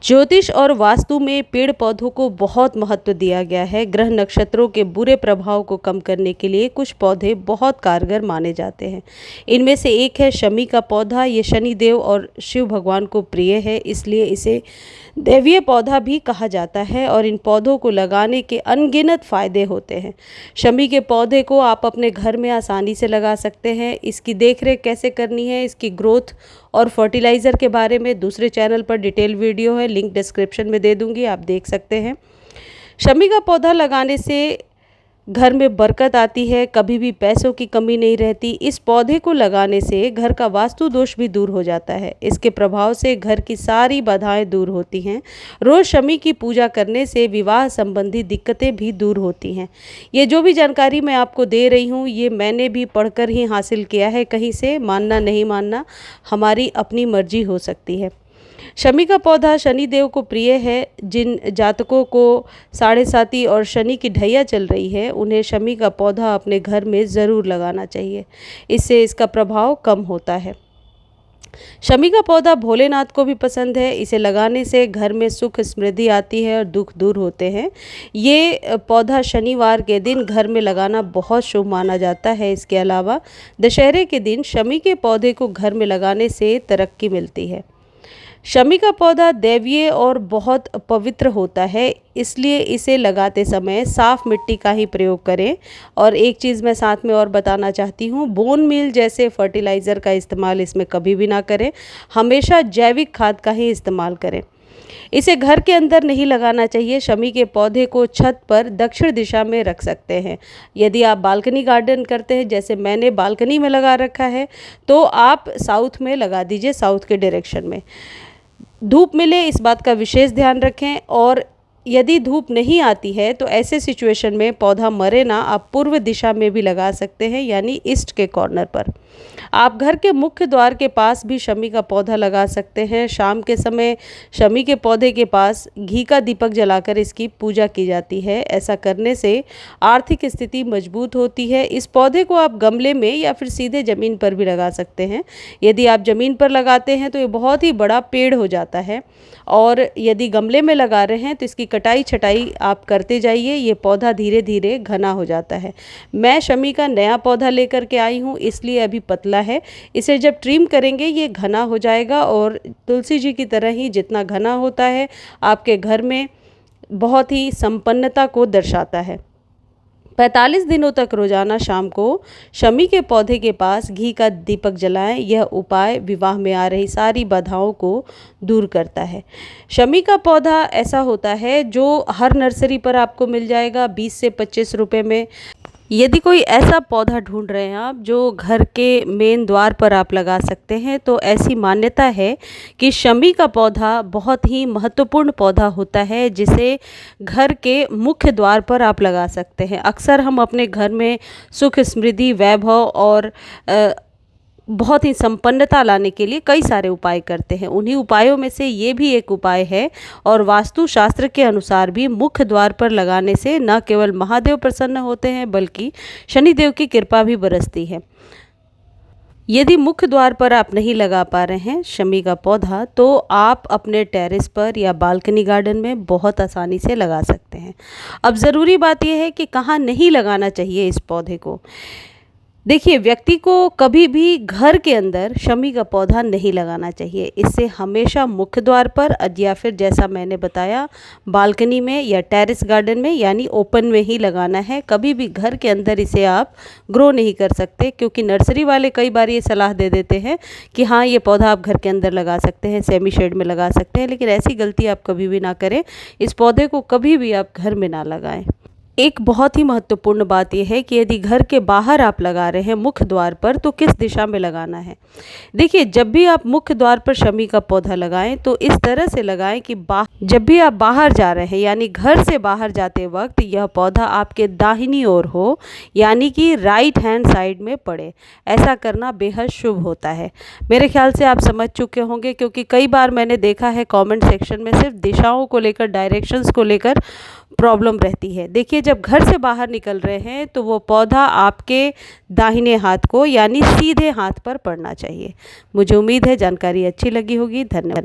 ज्योतिष और वास्तु में पेड़ पौधों को बहुत महत्व दिया गया है। ग्रह नक्षत्रों के बुरे प्रभाव को कम करने के लिए कुछ पौधे बहुत कारगर माने जाते हैं। इनमें से एक है शमी का पौधा। ये शनि देव और शिव भगवान को प्रिय है, इसलिए इसे दैवीय पौधा भी कहा जाता है और इन पौधों को लगाने के अनगिनत फायदे होते हैं। शमी के पौधे को आप अपने घर में आसानी से लगा सकते हैं। इसकी देखरेख कैसे करनी है, इसकी ग्रोथ और फर्टिलाइज़र के बारे में दूसरे चैनल पर डिटेल वीडियो है, लिंक डिस्क्रिप्शन में दे दूंगी, आप देख सकते हैं। शमी का पौधा लगाने से घर में बरकत आती है, कभी भी पैसों की कमी नहीं रहती। इस पौधे को लगाने से घर का वास्तु दोष भी दूर हो जाता है। इसके प्रभाव से घर की सारी बाधाएं दूर होती हैं। रोज़ शमी की पूजा करने से विवाह संबंधी दिक्कतें भी दूर होती हैं। ये जो भी जानकारी मैं आपको दे रही हूँ, ये मैंने भी पढ़कर ही हासिल किया है। कहीं से मानना नहीं मानना हमारी अपनी मर्जी हो सकती है। शमी का पौधा शनि देव को प्रिय है। जिन जातकों को साढ़े साती और शनि की ढैया चल रही है, उन्हें शमी का पौधा अपने घर में ज़रूर लगाना चाहिए। इससे इसका प्रभाव कम होता है। शमी का पौधा भोलेनाथ को भी पसंद है। इसे लगाने से घर में सुख समृद्धि आती है और दुख दूर होते हैं। ये पौधा शनिवार के दिन घर में लगाना बहुत शुभ माना जाता है। इसके अलावा दशहरे के दिन शमी के पौधे को घर में लगाने से तरक्की मिलती है। शमी का पौधा दैवीय और बहुत पवित्र होता है, इसलिए इसे लगाते समय साफ़ मिट्टी का ही प्रयोग करें। और एक चीज़ मैं साथ में और बताना चाहती हूँ, बोन मील जैसे फर्टिलाइज़र का इस्तेमाल इसमें कभी भी ना करें। हमेशा जैविक खाद का ही इस्तेमाल करें। इसे घर के अंदर नहीं लगाना चाहिए। शमी के पौधे को छत पर दक्षिण दिशा में रख सकते हैं। यदि आप बालकनी गार्डन करते हैं, जैसे मैंने बालकनी में लगा रखा है, तो आप साउथ में लगा दीजिए, साउथ के डायरेक्शन में। धूप मिले इस बात का विशेष ध्यान रखें। और यदि धूप नहीं आती है तो ऐसे सिचुएशन में पौधा मरे ना, आप पूर्व दिशा में भी लगा सकते हैं, यानी ईस्ट के कॉर्नर पर। आप घर के मुख्य द्वार के पास भी शमी का पौधा लगा सकते हैं। शाम के समय शमी के पौधे के पास घी का दीपक जलाकर इसकी पूजा की जाती है। ऐसा करने से आर्थिक स्थिति मजबूत होती है। इस पौधे को आप गमले में या फिर सीधे ज़मीन पर भी लगा सकते हैं। यदि आप ज़मीन पर लगाते हैं तो ये बहुत ही बड़ा पेड़ हो जाता है, और यदि गमले में लगा रहे हैं तो इसकी कटाई छटाई आप करते जाइए। ये पौधा धीरे धीरे घना हो जाता है। मैं शमी का नया पौधा लेकर के आई हूँ, इसलिए अभी पतला है। इसे जब ट्रिम करेंगे ये घना हो जाएगा, और तुलसी जी की तरह ही जितना घना होता है, आपके घर में बहुत ही संपन्नता को दर्शाता है। 45 दिनों तक रोजाना शाम को शमी के पौधे के पास घी का दीपक जलाएं। यह उपाय विवाह में आ रही सारी बाधाओं को दूर करता है। शमी का पौधा ऐसा होता है जो हर नर्सरी पर आपको मिल जाएगा 20 से 25 रुपए में। यदि कोई ऐसा पौधा ढूंढ रहे हैं आप जो घर के मेन द्वार पर आप लगा सकते हैं, तो ऐसी मान्यता है कि शमी का पौधा बहुत ही महत्वपूर्ण पौधा होता है, जिसे घर के मुख्य द्वार पर आप लगा सकते हैं। अक्सर हम अपने घर में सुख समृद्धि वैभव और बहुत ही संपन्नता लाने के लिए कई सारे उपाय करते हैं। उन्हीं उपायों में से ये भी एक उपाय है, और वास्तु शास्त्र के अनुसार भी मुख्य द्वार पर लगाने से न केवल महादेव प्रसन्न होते हैं, बल्कि शनिदेव की कृपा भी बरसती है। यदि मुख्य द्वार पर आप नहीं लगा पा रहे हैं शमी का पौधा, तो आप अपने टेरेस पर या बालकनी गार्डन में बहुत आसानी से लगा सकते हैं। अब ज़रूरी बात यह है कि कहाँ नहीं लगाना चाहिए इस पौधे को। देखिए, व्यक्ति को कभी भी घर के अंदर शमी का पौधा नहीं लगाना चाहिए। इससे हमेशा मुख्य द्वार पर, या फिर जैसा मैंने बताया बालकनी में या टेरेस गार्डन में, यानी ओपन में ही लगाना है। कभी भी घर के अंदर इसे आप ग्रो नहीं कर सकते, क्योंकि नर्सरी वाले कई बार ये सलाह दे देते हैं कि हाँ, ये पौधा आप घर के अंदर लगा सकते हैं, सेमी शेड में लगा सकते हैं, लेकिन ऐसी गलती आप कभी भी ना करें। इस पौधे को कभी भी आप घर में ना लगाएं। एक बहुत ही महत्वपूर्ण बात यह है कि यदि घर के बाहर आप लगा रहे हैं मुख्य द्वार पर, तो किस दिशा में लगाना है। देखिए, जब भी आप मुख्य द्वार पर शमी का पौधा लगाएं तो इस तरह से लगाएं कि जब भी आप बाहर जा रहे हैं, यानी घर से बाहर जाते वक्त, यह पौधा आपके दाहिनी ओर हो, यानी कि राइट हैंड साइड में पड़े। ऐसा करना बेहद शुभ होता है। मेरे ख्याल से आप समझ चुके होंगे, क्योंकि कई बार मैंने देखा है कमेंट सेक्शन में सिर्फ दिशाओं को लेकर, डायरेक्शंस को लेकर प्रॉब्लम रहती है। देखिए, जब घर से बाहर निकल रहे हैं तो वो पौधा आपके दाहिने हाथ को, यानी सीधे हाथ पर पड़ना चाहिए। मुझे उम्मीद है जानकारी अच्छी लगी होगी। धन्यवाद।